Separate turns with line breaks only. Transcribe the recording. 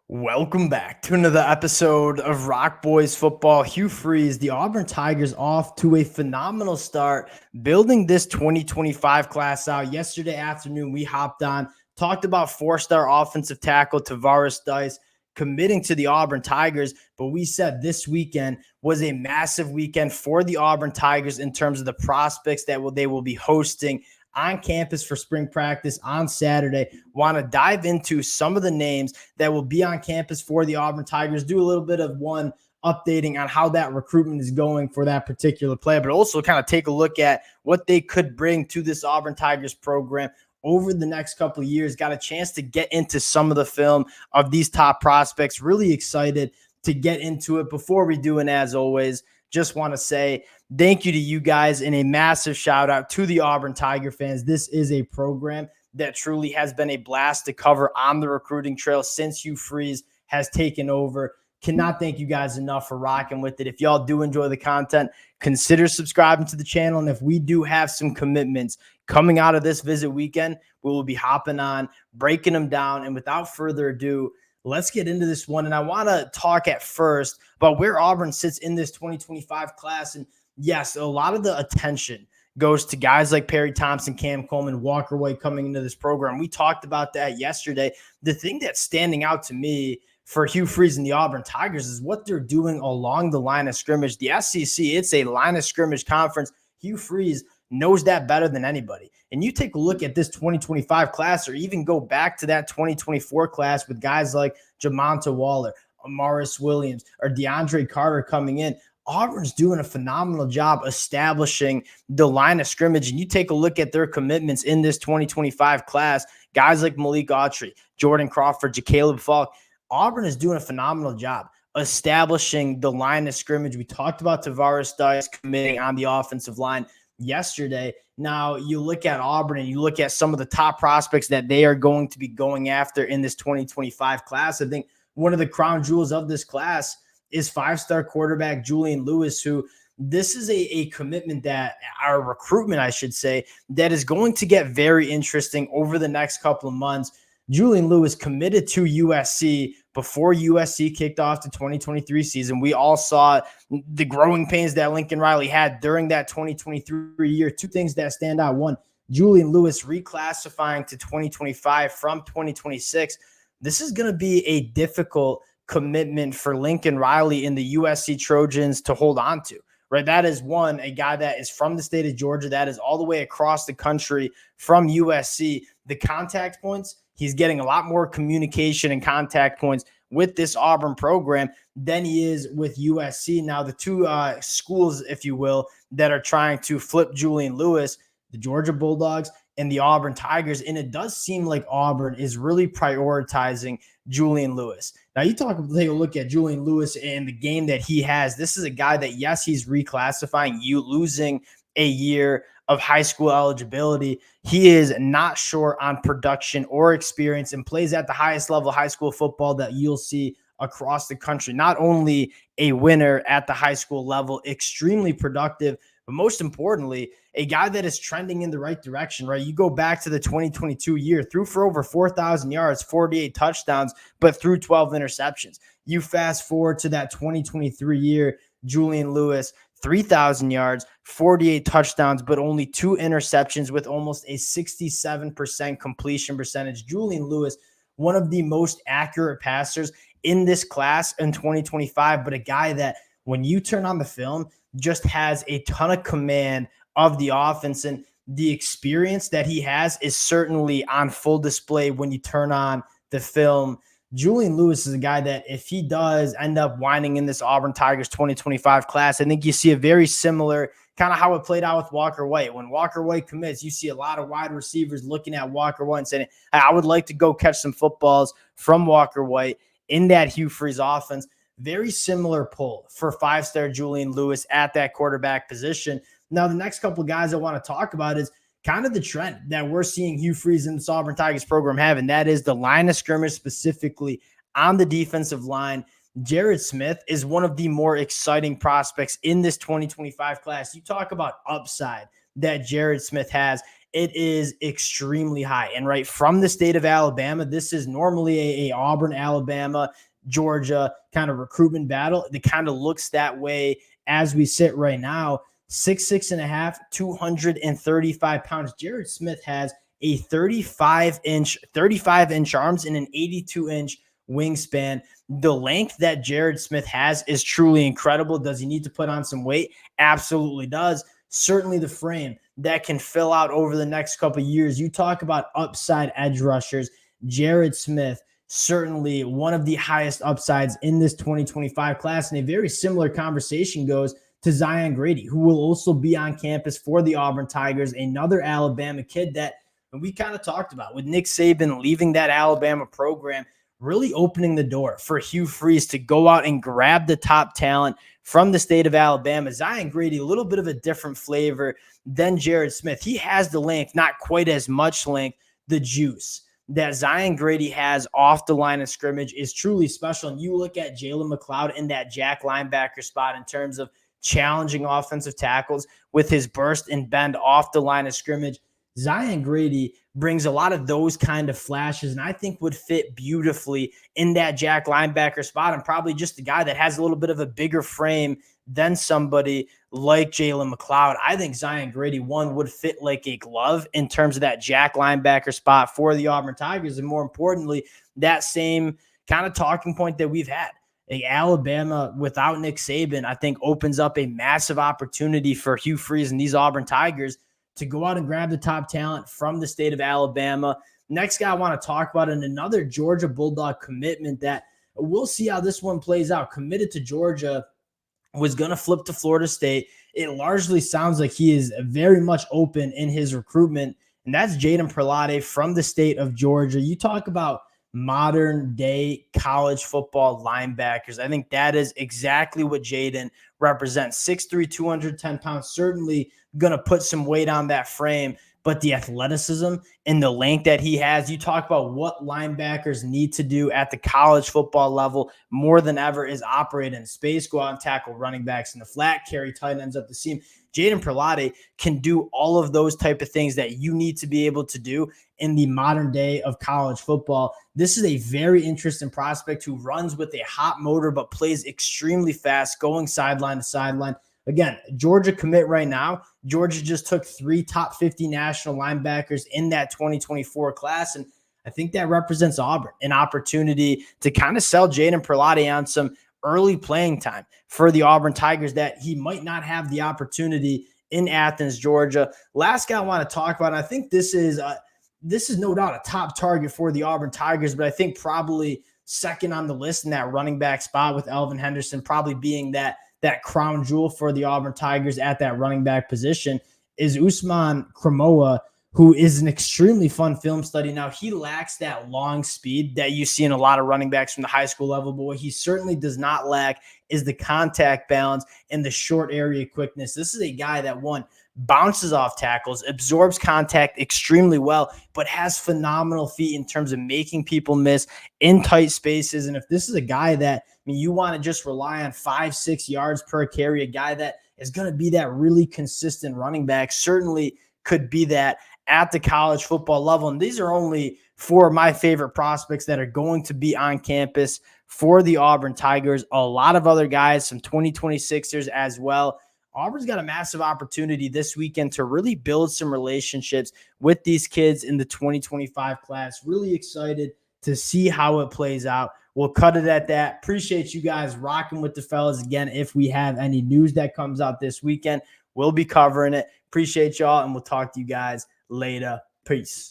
Welcome back to another episode of Rock Boys Football. Hugh Freeze, the Auburn Tigers, off to a phenomenal start, building this 2025 class out. Yesterday afternoon, we hopped on, talked about four-star offensive tackle Tavares Dice committing to the Auburn Tigers, but we said this weekend was a massive weekend for the Auburn Tigers in terms of the prospects that they will be hosting on campus for spring practice on Saturday. Want to dive into some of the names that will be on campus for the Auburn Tigers, do a little bit of updating on how that recruitment is going for that particular player, but also kind of take a look at what they could bring to this Auburn Tigers program over the next couple of years. Got a chance to get into some of the film of these top prospects. Really excited to get into it. Before we do, and as always, just want to say thank you to you guys and a massive shout out to the Auburn Tiger fans. This is a program that truly has been a blast to cover on the recruiting trail since Hugh Freeze has taken over. Cannot thank you guys enough for rocking with it. If y'all do enjoy the content, consider subscribing to the channel. And if we do have some commitments coming out of this visit weekend, we will be hopping on, breaking them down. And without further ado, let's get into this one. And I want to talk at first about where Auburn sits in this 2025 class. And yes, a lot of the attention goes to guys like Perry Thompson, Cam Coleman, Walker White coming into this program. We talked about that yesterday. The thing that's standing out to me for Hugh Freeze and the Auburn Tigers is what they're doing along the line of scrimmage. The SEC, it's a line of scrimmage conference. Hugh Freeze knows that better than anybody. And you take a look at this 2025 class, or even go back to that 2024 class with guys like Jamonta Waller, Amaris Williams, or DeAndre Carter coming in. Auburn's doing a phenomenal job establishing the line of scrimmage. And you take a look at their commitments in this 2025 class, guys like Malik Autry, Jordan Crawford, Jakaleb Falk. Auburn is doing a phenomenal job establishing the line of scrimmage. We talked about Tavares Dice committing on the offensive line yesterday. Now you look at Auburn and you look at some of the top prospects that they are going to be going after in this 2025 class. I think one of the crown jewels of this class is five-star quarterback Julian Lewis, who this is a commitment that our recruitment, I should say, that is going to get very interesting over the next couple of months. Julian Lewis committed to USC before USC kicked off the 2023 season. We all saw the growing pains that Lincoln Riley had during that 2023 year. Two things that stand out. One, Julian Lewis reclassifying to 2025 from 2026. This is going to be a difficult commitment for Lincoln Riley and the USC Trojans to hold on to, right? That is one, a guy that is from the state of Georgia, that is all the way across the country from USC. The contact points, he's getting a lot more communication and contact points with this Auburn program than he is with USC. Now, the two schools, if you will, that are trying to flip Julian Lewis, the Georgia Bulldogs and the Auburn Tigers. And it does seem like Auburn is really prioritizing Julian Lewis. Now, take a look at Julian Lewis and the game that he has. This is a guy that, yes, he's reclassifying, you losing a year of high school eligibility. He is not short on production or experience and plays at the highest level of high school football that you'll see across the country. Not only a winner at the high school level, extremely productive, but most importantly, a guy that is trending in the right direction, right? You go back to the 2022 year, threw for over 4,000 yards, 48 touchdowns, but threw 12 interceptions. You fast forward to that 2023 year, Julian Lewis, 3,000 yards, 48 touchdowns, but only 2 interceptions with almost a 67% completion percentage. Julian Lewis, one of the most accurate passers in this class in 2025, but a guy that when you turn on the film, just has a ton of command of the offense, and the experience that he has is certainly on full display when you turn on the film. Julian Lewis is a guy that if he does end up winding in this Auburn Tigers 2025 class, I think you see a very similar kind of how it played out with Walker White. When Walker White commits, you see a lot of wide receivers looking at Walker White and saying, I would like to go catch some footballs from Walker White in that Hugh Freeze offense. Very similar pull for five-star Julian Lewis at that quarterback position. Now, the next couple of guys I want to talk about is kind of the trend that we're seeing Hugh Freeze and the Auburn Tigers program have, and that is the line of scrimmage, specifically on the defensive line. Jared Smith is one of the more exciting prospects in this 2025 class. You talk about upside that Jared Smith has it is extremely high. And right from the state of Alabama, this is normally a Auburn, Alabama, Georgia kind of recruitment battle. It kind of looks that way as we sit right now. 6'6.5", 235 pounds. Jared Smith has a 35-inch arms and an 82-inch wingspan. The length that Jared Smith has is truly incredible. Does he need to put on some weight? Absolutely does. Certainly the frame that can fill out over the next couple of years. You talk about upside edge rushers. Jared Smith, certainly one of the highest upsides in this 2025 class. And a very similar conversation goes to Zion Grady, who will also be on campus for the Auburn Tigers, another Alabama kid that we kind of talked about with Nick Saban leaving that Alabama program, really opening the door for Hugh Freeze to go out and grab the top talent from the state of Alabama. Zion Grady, a little bit of a different flavor than Jared Smith. He has the length, not quite as much length, the juice that Zion Grady has off the line of scrimmage is truly special. And you look at Jalen McLeod in that jack linebacker spot in terms of challenging offensive tackles with his burst and bend off the line of scrimmage. Zion Grady brings a lot of those kind of flashes, and I think would fit beautifully in that jack linebacker spot, and probably just a guy that has a little bit of a bigger frame than somebody like Jalen McLeod. I think Zion Grady, one, would fit like a glove in terms of that jack linebacker spot for the Auburn Tigers, and more importantly, that same kind of talking point that we've had. Alabama without Nick Saban, I think, opens up a massive opportunity for Hugh Freeze and these Auburn Tigers to go out and grab the top talent from the state of Alabama. Next guy I want to talk about, and another Georgia Bulldog commitment that we'll see how this one plays out. Committed to Georgia, was going to flip to Florida State. It largely sounds like he is very much open in his recruitment, and that's Jayden Pady from the state of Georgia. You talk about modern day college football linebackers. I think that is exactly what Jayden represents. 6'3", 210 pounds, certainly going to put some weight on that frame, but the athleticism and the length that he has, you talk about what linebackers need to do at the college football level more than ever is operate in space, go out and tackle running backs in the flat, carry tight ends up the seam. Jayden Pady can do all of those type of things that you need to be able to do in the modern day of college football. This is a very interesting prospect who runs with a hot motor but plays extremely fast, going sideline to sideline. Again, Georgia commit right now. Georgia just took 3 top 50 national linebackers in that 2024 class, and I think that represents Auburn, an opportunity to kind of sell Jayden Pady on some early playing time for the Auburn Tigers that he might not have the opportunity in Athens, Georgia. Last guy I want to talk about, and I think this is no doubt a top target for the Auburn Tigers, but I think probably second on the list in that running back spot with Elvin Henderson probably being that crown jewel for the Auburn Tigers at that running back position is Usman Kamoa, who is an extremely fun film study. Now, he lacks that long speed that you see in a lot of running backs from the high school level, but what he certainly does not lack is the contact balance and the short area quickness. This is a guy that, one, bounces off tackles, absorbs contact extremely well, but has phenomenal feet in terms of making people miss in tight spaces. And if this is a guy that, you want to just rely on 5-6 yards per carry, a guy that is going to be that really consistent running back, certainly could be that at the college football level. And these are only 4 of my favorite prospects that are going to be on campus for the Auburn Tigers. A lot of other guys, some 2026ers as well. Auburn's got a massive opportunity this weekend to really build some relationships with these kids in the 2025 class. Really excited to see how it plays out. We'll cut it at that. Appreciate you guys rocking with the fellas. Again, if we have any news that comes out this weekend, we'll be covering it. Appreciate y'all, and we'll talk to you guys later. Peace.